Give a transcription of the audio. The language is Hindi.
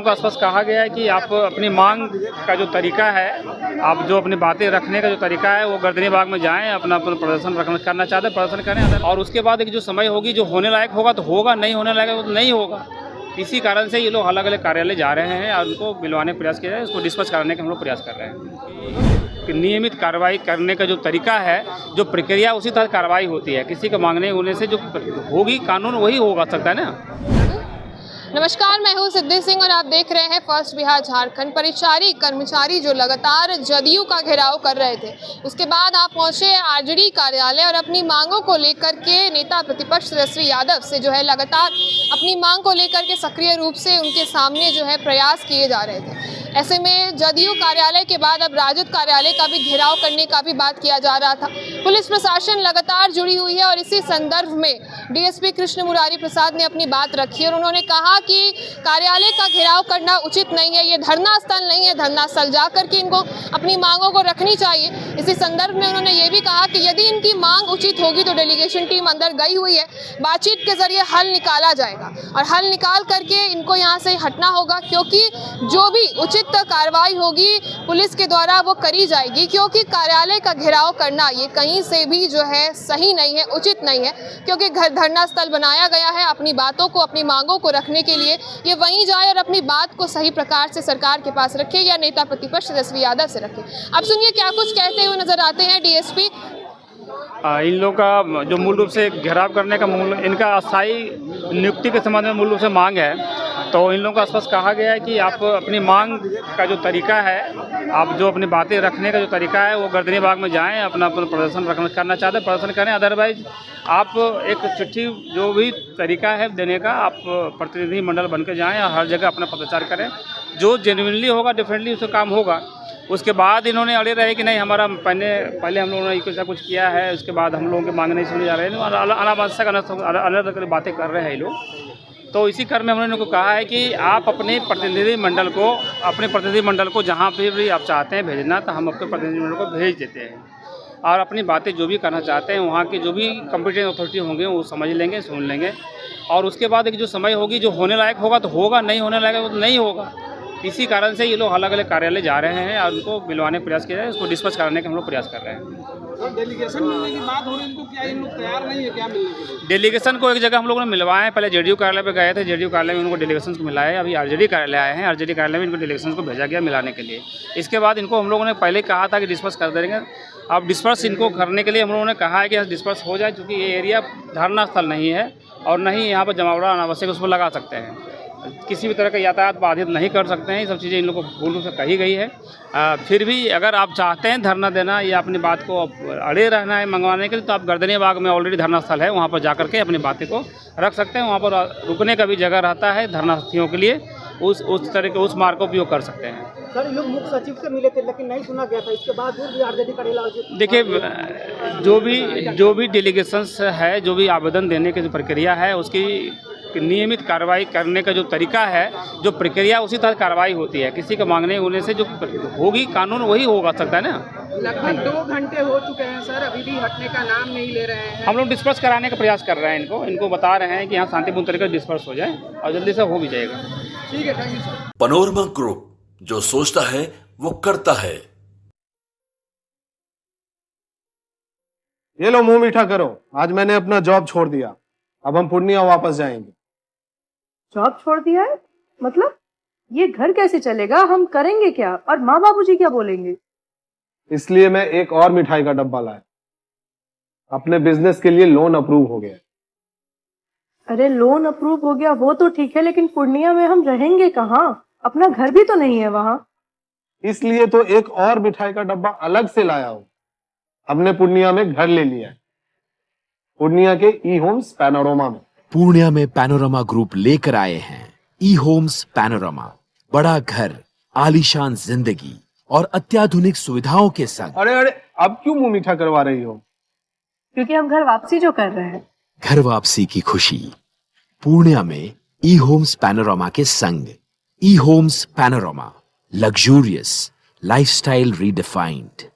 के आसपास कहा गया है कि आप अपनी मांग का जो तरीका है, आप जो अपनी बातें रखने का जो तरीका है वो गर्दनी बाग में जाएं, अपना प्रदर्शन करना चाहते हैं प्रदर्शन करें, और उसके बाद एक जो समय होगी जो होने लायक होगा तो होगा, नहीं होने लायक होगा तो नहीं होगा। इसी कारण से ये लोग अलग अलग कार्यालय जा रहे हैं और उनको मिलवाने का प्रयास किया जाए, उसको डिस्पैच कराने का हम लोग प्रयास कर रहे हैं कि नियमित कार्रवाई करने का जो तरीका है, जो प्रक्रिया, उसी तरह कार्रवाई होती है। किसी का मांगने होने से जो होगी कानून वही होगा सकता है ना। नमस्कार, मैं हूं सिद्धि सिंह और आप देख रहे हैं फर्स्ट बिहार झारखंड। परिचारी कर्मचारी जो लगातार जदयू का घेराव कर रहे थे, उसके बाद आप पहुंचे आरजेडी कार्यालय और अपनी मांगों को लेकर के नेता प्रतिपक्ष तेजस्वी यादव से जो है लगातार अपनी मांग को लेकर के सक्रिय रूप से उनके सामने जो है प्रयास किए जा रहे थे। ऐसे में जदयू कार्यालय के बाद अब राजद कार्यालय का भी घेराव करने का भी बात किया जा रहा था। पुलिस प्रशासन लगातार जुड़ी हुई है और इसी संदर्भ में डीएसपी कृष्ण मुरारी प्रसाद ने अपनी बात रखी और उन्होंने कहा कि कार्यालय का घेराव करना उचित नहीं है, ये धरना स्थल नहीं है, धरना स्थल जाकर के इनको अपनी मांगों को रखनी चाहिए। इसी संदर्भ में उन्होंने ये भी कहा कि यदि इनकी मांग उचित होगी तो डेलीगेशन टीम अंदर गई हुई है, बातचीत के जरिए हल निकाला जाएगा और हल निकाल करके इनको यहाँ से हटना होगा, क्योंकि जो भी उचित कार्रवाई होगी पुलिस के द्वारा वो करी जाएगी, क्योंकि कार्यालय का घेराव करना ये कहीं से भी जो है सही नहीं है, उचित नहीं है, क्योंकि धरना स्थल बनाया गया है अपनी बातों को, अपनी मांगों को रखने के लिए। ये वहीं जाए और अपनी बात को सही प्रकार से सरकार के पास रखे या नेता प्रतिपक्ष तेजस्वी यादव से रखे। अब सुनिए क्या कुछ कहते हुए नजर आते हैं डीएसपी। इन लोग का जो मूल रूप से घेराव करने का मूल, इनका अस्थायी नियुक्ति के संबंध में मूल रूप से मांग है। तो इन लोगों के आसपास कहा गया है कि आप अपनी मांग का जो तरीका है, आप जो अपनी बातें रखने का जो तरीका है वो गर्दनी बाग में जाएं, अपना प्रदर्शन करना चाहते हैं प्रदर्शन करें, अदरवाइज आप एक चिट्ठी जो भी तरीका है देने का, आप प्रतिनिधि मंडल बन के जाएँ और हर जगह अपना पत्रचार करें। जो जेन्युइनली होगा डेफिनेटली उसका काम होगा। उसके बाद इन्होंने अड़े रहे कि नहीं हमारा पहले हम लोगों ने ऐसा कुछ किया है, उसके बाद हम लोगों की मांग नहीं सुनी जा रही है, अनावश्यक अनर्थ बातें कर रहे हैं ये लोग। तो इसी क्रम में हमने इनको कहा है कि आप अपने प्रतिनिधि मंडल को जहाँ पे भी आप चाहते हैं भेजना, तो हम अपने प्रतिनिधि मंडल को भेज देते हैं और अपनी बातें जो भी करना चाहते हैं वहाँ की जो भी कॉम्पिटेंट अथॉरिटी होंगे वो समझ लेंगे, सुन लेंगे, और उसके बाद एक जो समय होगी जो होने लायक होगा तो होगा, नहीं होने लायक होगा तो नहीं होगा। इसी कारण से ये लोग अलग अलग कार्यालय जा रहे हैं और उनको मिलवाने का प्रयास किया जाए, उसको डिस्पैच कराने का हम लोग प्रयास कर रहे हैं। डेलीगेशन मिलने की बात हो रही है, इनको क्या इन लोग तैयार नहीं है क्या मिलने के लिए? डेलीगेशन को एक जगह हम लोगों ने मिलवाए, पहले जेडीयू कार्यालय पे गए थे, जेडीयू कार्यालय में उनको डेलीगेशन को मिलाए, अभी आरजेडी कार्यालय आए हैं, आरजेडी कार्यालय में इनको डेलीगेशन को भेजा गया मिलाने के लिए। इसके बाद इनको हम लोगों ने पहले कहा था कि डिस्पर्स कर देंगे। अब डिस्पर्स इनको करने के लिए हम लोगों ने कहा है कि डिस्पर्स हो जाए, क्योंकि ये एरिया धरना स्थल नहीं है और नहीं यहाँ पर जमावड़ा अनावश्यक उसमें लगा सकते हैं, किसी भी तरह का यातायात बाधित नहीं कर सकते हैं। ये सब चीज़ें इन लोगों को पूर्ण रूप से कही गई है। फिर भी अगर आप चाहते हैं धरना देना या अपनी बात को अड़े रहना है मंगवाने के लिए, तो आप गर्दनी बाग में ऑलरेडी धरना स्थल है, वहाँ पर जा करके अपनी बातें को रख सकते हैं। वहाँ पर रुकने का भी जगह रहता है धरनार्थियों के लिए, उस तरह के उस मार्ग का उपयोग कर सकते हैं। सर, ये लोग मुख्य सचिव से मिले थे लेकिन नहीं सुना गया था, इसके बाद भी आरजेडी कार्यालय। देखिए, जो भी डेलीगेशंस है, जो भी आवेदन देने की जो प्रक्रिया है, उसकी नियमित कार्रवाई करने का जो तरीका है, जो प्रक्रिया, उसी तरह कार्रवाई होती है। किसी का मांगने होने से जो होगी कानून वही होगा सकता है ना। लगभग 2 घंटे हो चुके हैं सर, अभी भी हटने का नाम नहीं ले रहे हैं। हम लोग डिस्पर्स कराने का प्रयास कर रहे हैं, इनको बता रहे हैं कि यहाँ शांतिपूर्ण तरीके से डिस्पर्स हो जाए और जल्दी से हो भी जाएगा। ठीक है, thank you sir. Panorama group, जो सोचता है वो करता है। ये लो मुंह मीठा करो, आज मैंने अपना जॉब छोड़ दिया, अब हम पूर्णिया वापस जाएंगे। जॉब छोड़ दिया है? मतलब ये घर कैसे चलेगा, हम करेंगे क्या और माँ बाबूजी क्या बोलेंगे? इसलिए मैं एक और मिठाई का डब्बा लाया, अपने बिजनेस के लिए लोन अप्रूव हो गया। अरे लोन अप्रूव हो गया वो तो ठीक है, लेकिन पूर्णिया में हम रहेंगे कहाँ? अपना घर भी तो नहीं है वहाँ। इसलिए तो एक और मिठाई का डब्बा अलग से लाया हूँ। हमने पूर्णिया में घर ले लिया है, पूर्णिया के ई होम्स पैनोरमा में। पूर्णिया में पैनोरमा ग्रुप लेकर आए हैं ई होम्स पैनोरमा, बड़ा घर, आलीशान जिंदगी और अत्याधुनिक सुविधाओं के संग। अरे अब क्यों मुंह मीठा करवा रही हो? क्योंकि हम घर वापसी जो कर रहे हैं। घर वापसी की खुशी पूर्णिया में ई होम्स पैनोरमा के संग। E homes panorama, luxurious lifestyle redefined.